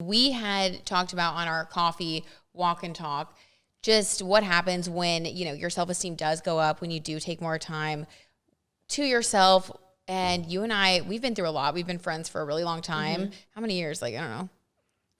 We had talked about on our coffee walk and talk just what happens when, your self-esteem does go up, when you do take more time to yourself. And you and I, we've been through a lot. We've been friends for a really long time. Mm-hmm. How many years? I don't know.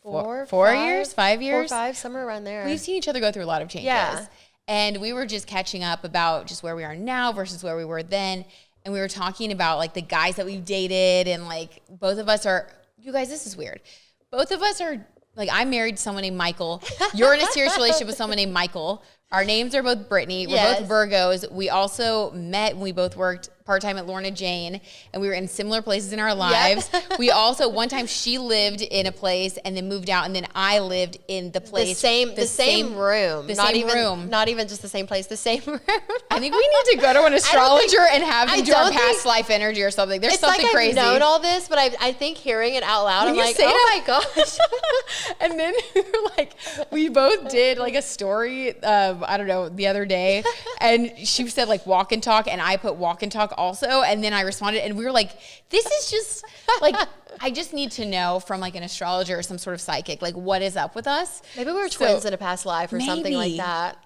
4 years, 5 years? 4 or 5, somewhere around there. We've seen each other go through a lot of changes. Yeah. And we were just catching up about just where we are now versus where we were then. And we were talking about like the guys that we've dated, and like both of us are, you guys, this is weird. Both of us are, like, I'm married to someone named Michael. You're in a serious relationship with someone named Michael. Our names are both Brittany. We're both Virgos. We also met when we both worked part-time at Lorna Jane, and we were in similar places in our lives. Yep. We also, one time she lived in a place and then moved out, and then I lived in the place. The same room. Not even just the same place, the same room. I think we need to go to an astrologer and have them do our past life energy or something. There's something crazy. I've known all this, but I think hearing it out loud, I'm like, oh my gosh. And then we both did like a story, I don't know, the other day, and she said like walk and talk, and I put walk and talk also, and then I responded, and we were like, this is just like, I just need to know from like an astrologer or some sort of psychic, like what is up with us. Maybe we were twins in a past life or something like that.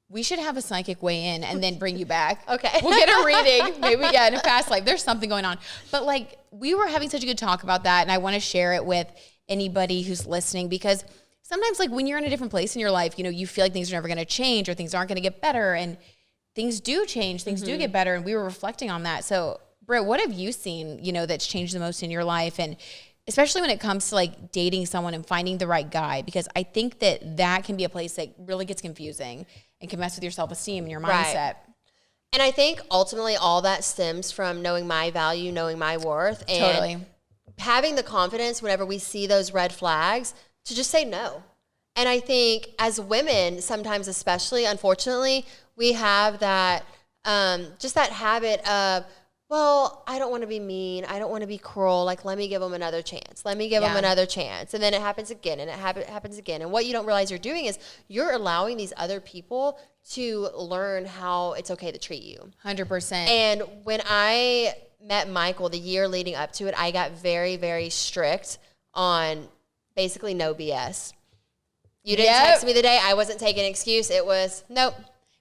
We should have a psychic weigh in and then bring you back. Okay. We'll get a reading. Maybe, in a past life, there's something going on. But like, we were having such a good talk about that, and I want to share it with anybody who's listening, because sometimes like when you're in a different place in your life, you feel like things are never going to change or things aren't going to get better, and things do change, things do get better. And we were reflecting on that. So Britt, what have you seen, that's changed the most in your life? And especially when it comes to like dating someone and finding the right guy, because I think that can be a place that really gets confusing and can mess with your self-esteem and your mindset. Right. And I think ultimately all that stems from knowing my value, knowing my worth, and having the confidence whenever we see those red flags to just say no. And I think as women, sometimes especially, unfortunately, we have that, just that habit of, well, I don't want to be mean. I don't want to be cruel. Like, let me give them another chance. Let me give them another chance. And then it happens again, and it happens again. And what you don't realize you're doing is you're allowing these other people to learn how it's okay to treat you. 100%. And when I met Michael, the year leading up to it, I got very, very strict on basically no BS. You didn't text me the day. I wasn't taking an excuse. It was, nope.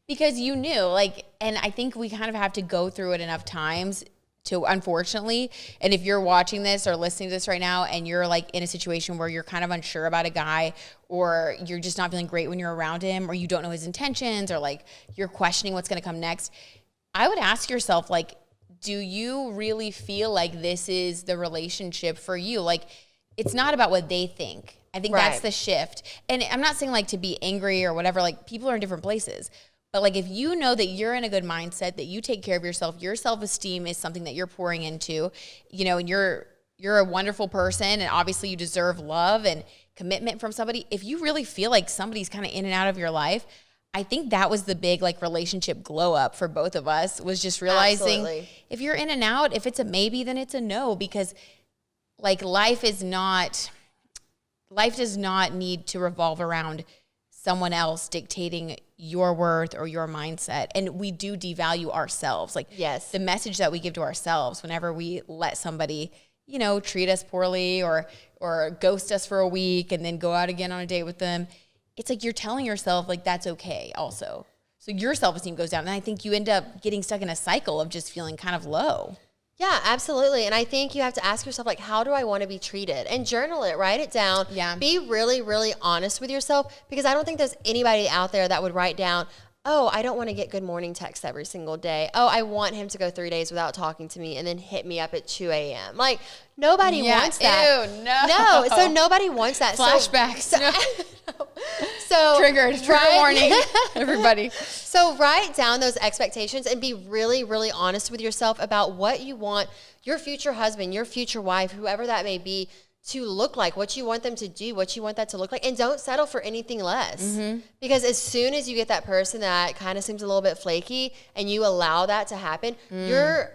Because you knew, like, and I think we kind of have to go through it enough times to, unfortunately, and if you're watching this or listening to this right now and you're like in a situation where you're kind of unsure about a guy, or you're just not feeling great when you're around him, or you don't know his intentions, or like you're questioning what's going to come next, I would ask yourself, like, do you really feel like this is the relationship for you? Like, it's not about what they think. I think that's the shift. And I'm not saying like to be angry or whatever, like people are in different places. But like if you know that you're in a good mindset, that you take care of yourself, your self-esteem is something that you're pouring into, and you're a wonderful person, and obviously you deserve love and commitment from somebody. If you really feel like somebody's kind of in and out of your life, I think that was the big like relationship glow up for both of us, was just realizing if you're in and out, if it's a maybe, then it's a no, because like life does not need to revolve around someone else dictating your worth or your mindset. And we do devalue ourselves. Like the message that we give to ourselves whenever we let somebody, treat us poorly or ghost us for a week and then go out again on a date with them. It's like you're telling yourself like that's okay also. So your self-esteem goes down. And I think you end up getting stuck in a cycle of just feeling kind of low. Yeah, absolutely. And I think you have to ask yourself, like, how do I want to be treated? And journal it, write it down. Yeah. Be really, really honest with yourself, because I don't think there's anybody out there that would write down, oh, I don't want to get good morning texts every single day. Oh, I want him to go 3 days without talking to me and then hit me up at 2 a.m. Like, nobody wants that. Ew, no. No, so nobody wants that. Flashbacks. So Trigger warning, everybody. So write down those expectations and be really, really honest with yourself about what you want your future husband, your future wife, whoever that may be, to look like, what you want them to do, what you want that to look like, and don't settle for anything less. Mm-hmm. Because as soon as you get that person that kind of seems a little bit flaky and you allow that to happen, you're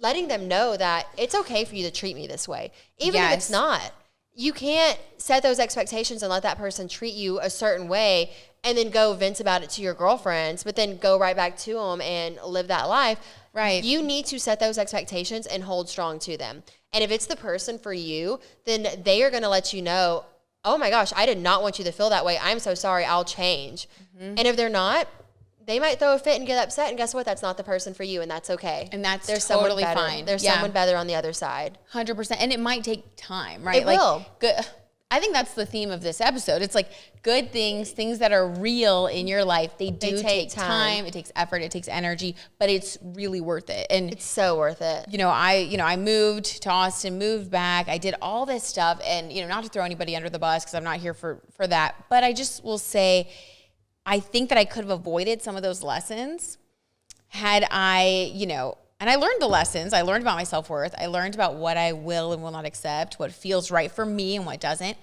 letting them know that it's okay for you to treat me this way, even if it's not. You can't set those expectations and let that person treat you a certain way and then go vent about it to your girlfriends, but then go right back to them and live that life. Right. You need to set those expectations and hold strong to them. And if it's the person for you, then they are going to let you know, oh my gosh, I did not want you to feel that way. I'm so sorry. I'll change. And if they're not, they might throw a fit and get upset. And guess what? That's not the person for you. And that's okay. And that's totally fine. There's someone better on the other side. 100%. And it might take time, right? It will. Good. I think that's the theme of this episode. It's like good things that are real in your life. They take time. It takes effort. It takes energy, but it's really worth it. And it's so worth it. I moved to Austin, moved back. I did all this stuff, and not to throw anybody under the bus because I'm not here for that. But I just will say, I think that I could have avoided some of those lessons had I, and I learned the lessons. I learned about my self-worth. I learned about what I will and will not accept, what feels right for me and what doesn't.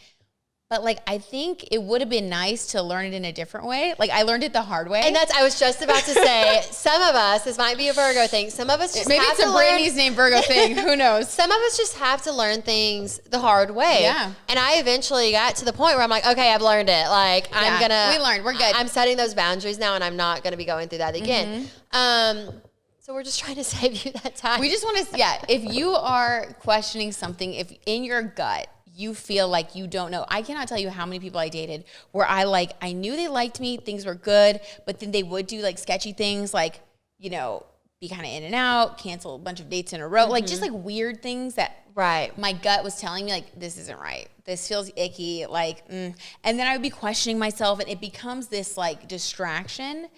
But I think it would have been nice to learn it in a different way. I learned it the hard way. And I was just about to say, some of us, this might be a Virgo thing. Some of us just maybe have it's to a learn. Brandy's name Virgo thing. Who knows? Some of us just have to learn things the hard way. Yeah. And I eventually got to the point where I'm like, okay, I've learned it. We learned. We're good. I'm setting those boundaries now, and I'm not going to be going through that again. So we're just trying to save you that time. We just want to, if you are questioning something, if in your gut you feel like you don't know, I cannot tell you how many people I dated where I knew they liked me, things were good, but then they would do sketchy things be kind of in and out, cancel a bunch of dates in a row, just weird things that my gut was telling me this isn't right. This feels icky, and then I would be questioning myself, and it becomes this distraction.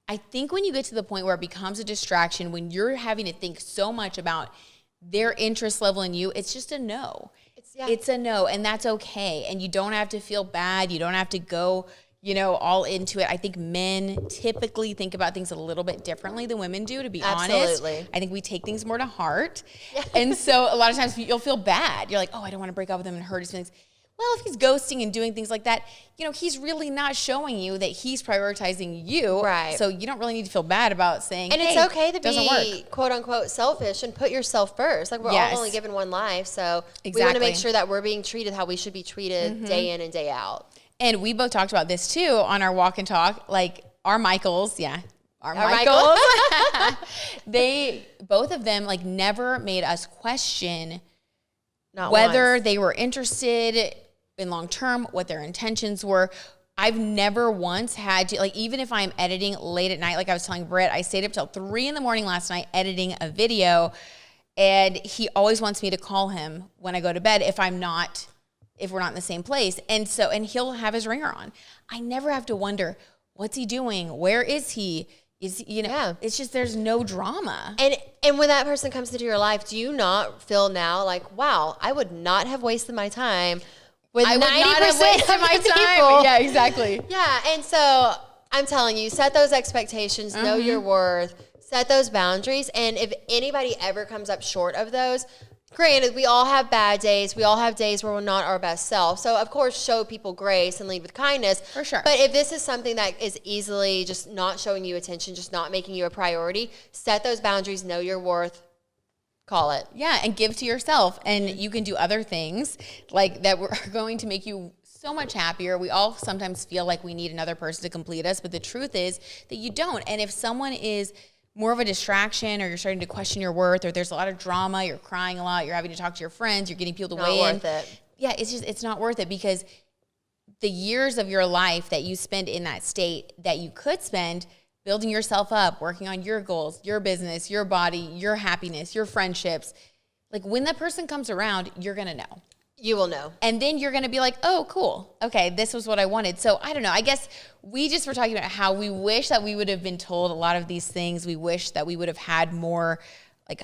I think when you get to the point where it becomes a distraction, when you're having to think so much about their interest level in you, it's just a no. It's a no, and that's okay. And you don't have to feel bad. You don't have to go, all into it. I think men typically think about things a little bit differently than women do, to be honest. I think we take things more to heart. Yeah. And so a lot of times you'll feel bad. You're like, oh, I don't want to break up with him and hurt his feelings. Well, if he's ghosting and doing things like that, he's really not showing you that he's prioritizing you. Right. So you don't really need to feel bad about saying, and it's okay to be quote unquote selfish and put yourself first. We're all only given one life. So we want to make sure that we're being treated how we should be treated day in and day out. And we both talked about this too on our walk and talk, our Michaels. Yeah. Our Michaels. Both of them never made us question whether they were interested in long term, what their intentions were. I've never once had to, even if I'm editing late at night, I was telling Brit, I stayed up till 3 a.m. last night editing a video, and he always wants me to call him when I go to bed if we're not in the same place. And he'll have his ringer on. I never have to wonder, what's he doing? Where is he? It's just, there's no drama. And when that person comes into your life, do you not feel now wow, I would not have wasted my time with 90% of my time. Yeah, exactly. Yeah, and so I'm telling you, set those expectations, know your worth, set those boundaries, and if anybody ever comes up short of those, granted, we all have bad days. We all have days where we're not our best self. So, of course, show people grace and lead with kindness. For sure. But if this is something that is easily just not showing you attention, just not making you a priority, set those boundaries, know your worth, call it. Yeah, and give to yourself. And you can do other things that are going to make you so much happier. We all sometimes feel like we need another person to complete us, but the truth is that you don't. And if someone is more of a distraction, or you're starting to question your worth, or there's a lot of drama, you're crying a lot, you're having to talk to your friends, you're getting people to weigh in. Not worth it. Yeah, it's not worth it, because the years of your life that you spend in that state that you could spend building yourself up, working on your goals, your business, your body, your happiness, your friendships, when that person comes around, you're going to know. You will know. And then you're going to be like, oh, cool. Okay, this was what I wanted. So I don't know. I guess we just were talking about how we wish that we would have been told a lot of these things. We wish that we would have had more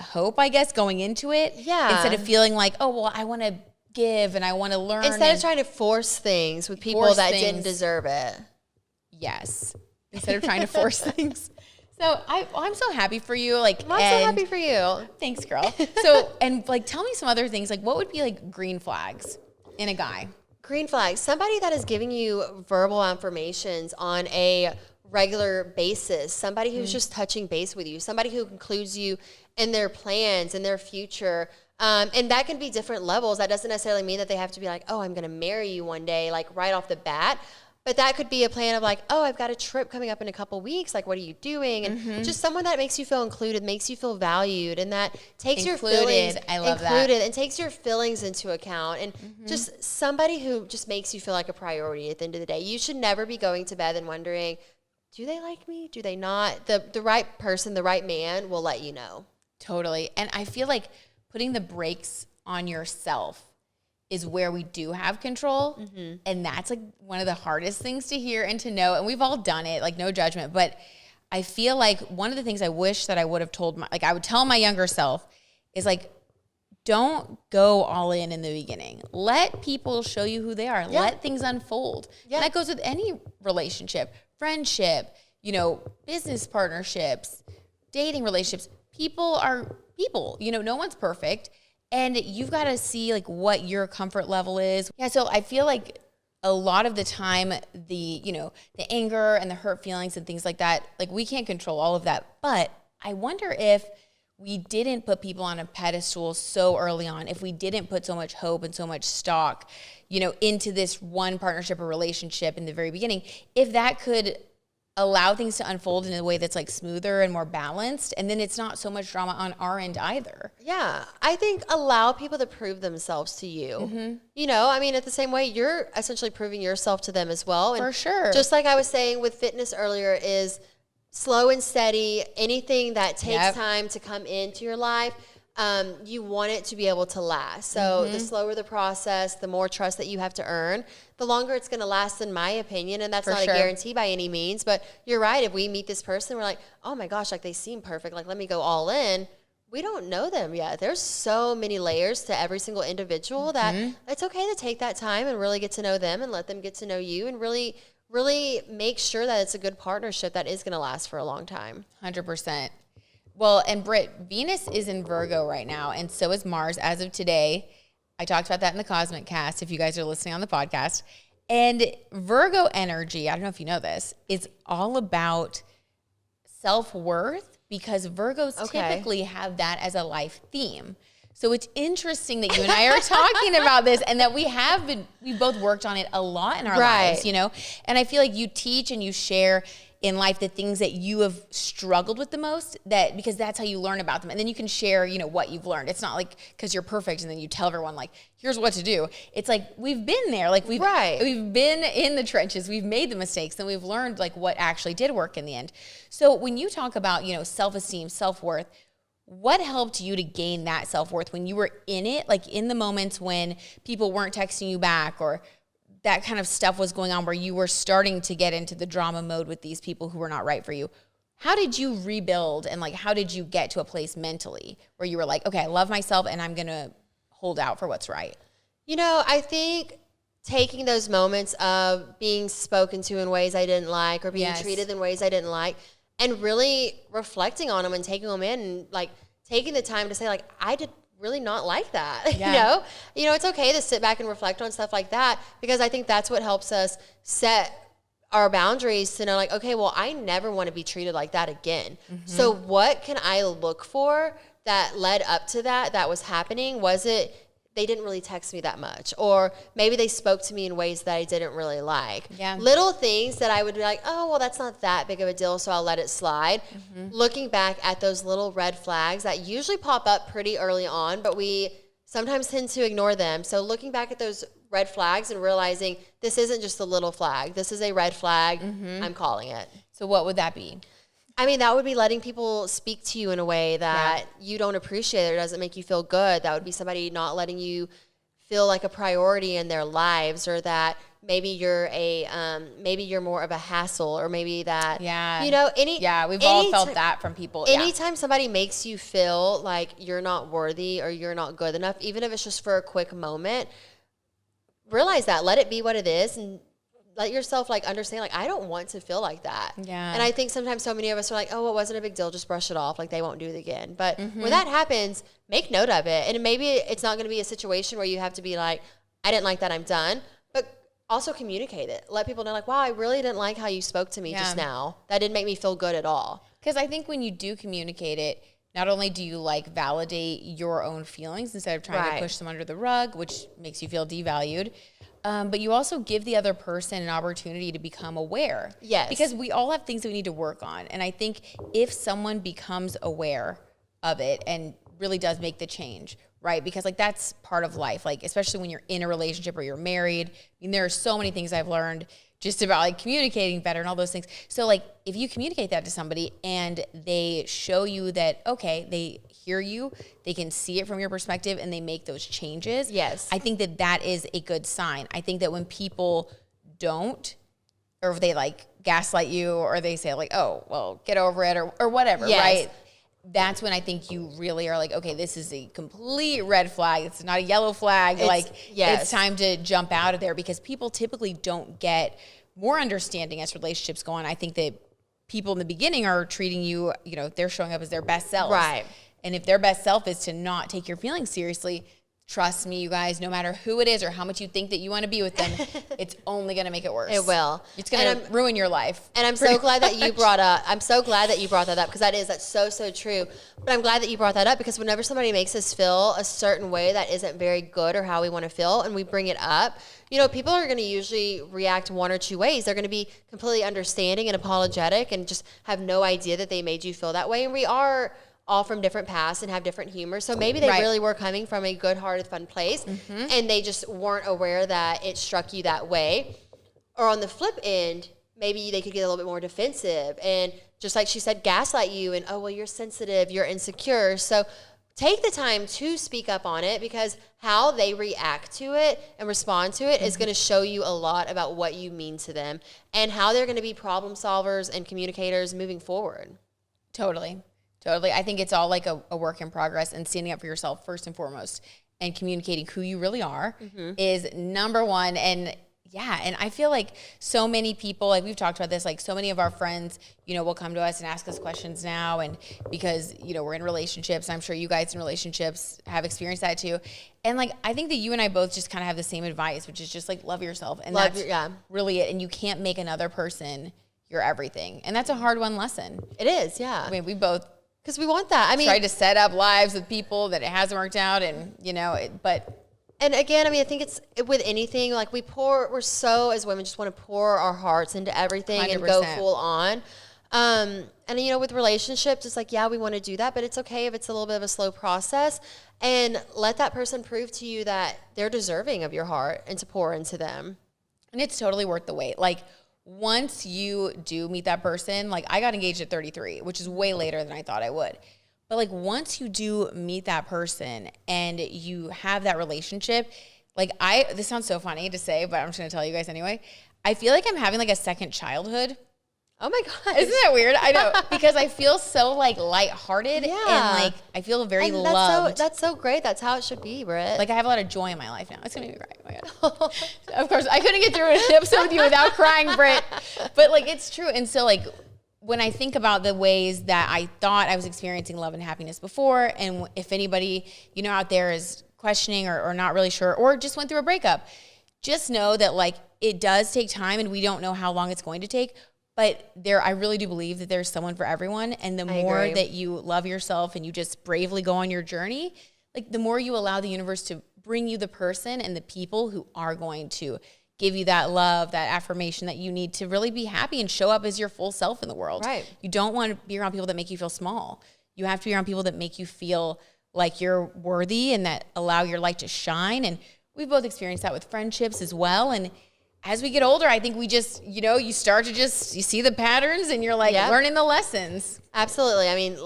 hope, I guess, going into it. Yeah. Instead of feeling like, oh, well, I want to give and I want to learn. Instead of trying to force things with people that didn't deserve it. Yes. Instead of trying to force things. So I'm so happy for you. I'm so happy for you. Thanks, girl. So, and tell me some other things. What would be green flags in a guy? Green flags. Somebody that is giving you verbal affirmations on a regular basis. Somebody who's just touching base with you. Somebody who includes you in their plans, in their future. And that can be different levels. That doesn't necessarily mean that they have to be oh, I'm going to marry you one day, right off the bat. But that could be a plan of like, oh, I've got a trip coming up in a couple weeks. Like, what are you doing? And just someone that makes you feel included, makes you feel valued, and that takes your feelings I love that. and takes your feelings into account. And just somebody who just makes you feel like a priority at the end of the day. You should never be going to bed and wondering, do they like me? Do they not? The right person, the right man will let you know. Totally. And I feel like putting the brakes on yourself is where we do have control. And that's like one of the hardest things to hear and to know. And we've all done it, like no judgment. But I feel like one of the things I wish that I would have told I would tell my younger self is like, don't go all in the beginning. Let people show you who they are. Yeah. Let things unfold. Yeah. And that goes with any relationship, friendship, business partnerships, dating relationships. People are people, no one's perfect. And you've got to see like what your comfort level is. Yeah. So I feel like a lot of the time, the anger and the hurt feelings and things like that, like we can't control all of that. But I wonder if we didn't put people on a pedestal so early on, if we didn't put so much hope and so much stock, into this one partnership or relationship in the very beginning, if that could allow things to unfold in a way that's like smoother and more balanced, and then it's not so much drama on our end either. Yeah, I think allow people to prove themselves to you. At the same way, you're essentially proving yourself to them as well. And for sure. Just like I was saying with fitness earlier, is slow and steady. Anything that takes time to come into your life, you want it to be able to last. So the slower the process, the more trust that you have to earn, the longer it's going to last, in my opinion. And that's not a guarantee by any means, but you're right. If we meet this person, we're like, oh my gosh, like they seem perfect. Like, let me go all in. We don't know them yet. There's so many layers to every single individual that it's okay to take that time and really get to know them and let them get to know you, and really make sure that it's a good partnership that is going to last for a long time. 100%. Well, and Brit, Venus is in Virgo right now, and so is Mars as of today. I talked about that in the Cosmic Cast, if you guys are listening on the podcast. And Virgo energy, I don't know if you know this, is all about self-worth, because Virgos typically have that as a life theme. So it's interesting that you and I are talking about this, and that we both worked on it a lot in our lives, And I feel like you teach and you share in life the things that you have struggled with the most, because that's how you learn about them. And then you can share, what you've learned. It's not like because you're perfect and then you tell everyone like, here's what to do. It's like, we've been there. Like we've been in the trenches. We've made the mistakes, and we've learned like what actually did work in the end. So when you talk about, self-esteem, self-worth, what helped you to gain that self-worth when you were in it, like in the moments when people weren't texting you back, or that kind of stuff was going on where you were starting to get into the drama mode with these people who were not right for you? How did you rebuild, and like, how did you get to a place mentally where you were like, okay, I love myself and I'm going to hold out for what's right? I think taking those moments of being spoken to in ways I didn't like, or being treated in ways I didn't like, and really reflecting on them and taking them in, and like taking the time to say like, I did really not like that. Yeah. It's okay to sit back and reflect on stuff like that, because I think that's what helps us set our boundaries to know like, okay, well, I never want to be treated like that again. So what can I look for that led up to that was happening? Was it they didn't really text me that much, or maybe they spoke to me in ways that I didn't really like. Yeah. Little things that I would be like, oh, well, that's not that big of a deal, so I'll let it slide. Looking back at those little red flags that usually pop up pretty early on, but we sometimes tend to ignore them. So looking back at those red flags and realizing this isn't just a little flag. This is a red flag. I'm calling it. So what would that be? That would be letting people speak to you in a way that you don't appreciate or doesn't make you feel good. That would be somebody not letting you feel like a priority in their lives, or that maybe you're maybe you're more of a hassle, or maybe that we've all felt that from people. Anytime somebody makes you feel like you're not worthy or you're not good enough, even if it's just for a quick moment, realize that, let it be what it is, and let yourself like understand, like, I don't want to feel like that. Yeah. And I think sometimes so many of us are like, oh, it wasn't a big deal, just brush it off, like they won't do it again. But when that happens, make note of it. And maybe it's not going to be a situation where you have to be like, I didn't like that, I'm done. But also communicate it. Let people know like, wow, I really didn't like how you spoke to me just now. That didn't make me feel good at all. Because I think when you do communicate it, not only do you like validate your own feelings instead of trying to push them under the rug, which makes you feel devalued, But you also give the other person an opportunity to become aware. Yes. Because we all have things that we need to work on. And I think if someone becomes aware of it and really does make the change, right? Because like that's part of life, like especially when you're in a relationship or you're married. I mean, there are so many things I've learned just about like communicating better and all those things. So like if you communicate that to somebody and they show you that, okay, they hear you, they can see it from your perspective and they make those changes. Yes. I think that that is a good sign. I think that when people don't, or if they like gaslight you or they say like, oh, well, get over it or whatever, Yes. right? That's when I think you really are like, okay, this is a complete red flag. It's not a yellow flag. It's time to jump out of there because people typically don't get more understanding as relationships go on. I think that people in the beginning are treating you, you know, they're showing up as their best selves. Right. And if their best self is to not take your feelings seriously, trust me, you guys, no matter who it is or how much you think that you want to be with them, it's only going to make it worse. It will. It's going to ruin your life. And I'm so glad that you brought that up because that's so true. But I'm glad that you brought that up because whenever somebody makes us feel a certain way that isn't very good or how we want to feel and we bring it up, you know, people are going to usually react one or two ways. They're going to be completely understanding and apologetic and just have no idea that they made you feel that way. And we are all from different pasts and have different humor. So maybe they really were coming from a good-hearted, fun place, and they just weren't aware that it struck you that way. Or on the flip end, maybe they could get a little bit more defensive and just like she said, gaslight you and, oh, well, you're sensitive, you're insecure. So take the time to speak up on it because how they react to it and respond to it is going to show you a lot about what you mean to them and how they're going to be problem solvers and communicators moving forward. Totally. I think it's all like a work in progress and standing up for yourself first and foremost and communicating who you really are is number one. And yeah, and I feel like so many people, like we've talked about this, like so many of our friends, you know, will come to us and ask us questions now. And because, you know, we're in relationships, I'm sure you guys in relationships have experienced that too. And like, I think that you and I both just kind of have the same advice, which is just like love yourself. And that's really it. And you can't make another person your everything. And that's a hard one lesson. It is, yeah. I mean, we both, because we want that. I mean, tried to set up lives with people that it hasn't worked out, and you know, and again, I mean, I think it's with anything like we're so as women just want to pour our hearts into everything 100%. And go full on. And you know, with relationships, it's like, yeah, we want to do that, but it's okay if it's a little bit of a slow process, and let that person prove to you that they're deserving of your heart and to pour into them. And it's totally worth the wait. Like, once you do meet that person, like I got engaged at 33, which is way later than I thought I would. But like once you do meet that person and you have that relationship, like this sounds so funny to say, but I'm just going to tell you guys anyway. I feel like I'm having like a second childhood. Oh my God. Isn't that weird? I know. Because I feel so like lighthearted and like I feel very loved. That's so great. That's how it should be, Britt. Like I have a lot of joy in my life now. It's going to be great. Oh my God. Of course, I couldn't get through an episode with you without crying, Britt. But like it's true. And so like when I think about the ways that I thought I was experiencing love and happiness before, and if anybody, you know, out there is questioning or not really sure or just went through a breakup, just know that like it does take time and we don't know how long it's going to take. But I really do believe that there's someone for everyone. And the more that you love yourself and you just bravely go on your journey, like the more you allow the universe to bring you the person and the people who are going to give you that love, that affirmation that you need to really be happy and show up as your full self in the world. Right. You don't want to be around people that make you feel small. You have to be around people that make you feel like you're worthy and that allow your light to shine. And we've both experienced that with friendships as well. And as we get older, I think we just, you know, you start to you see the patterns and you're like learning the lessons. Absolutely. I mean,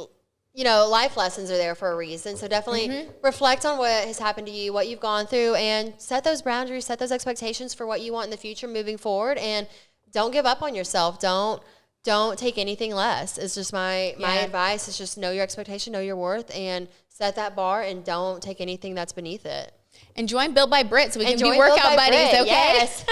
you know, life lessons are there for a reason. So definitely reflect on what has happened to you, what you've gone through, and set those boundaries, set those expectations for what you want in the future moving forward. And don't give up on yourself. Don't take anything less. It's just my advice is just know your expectation, know your worth, and set that bar and don't take anything that's beneath it. And join Build by Brit so we can be workout buddies, okay? Yes.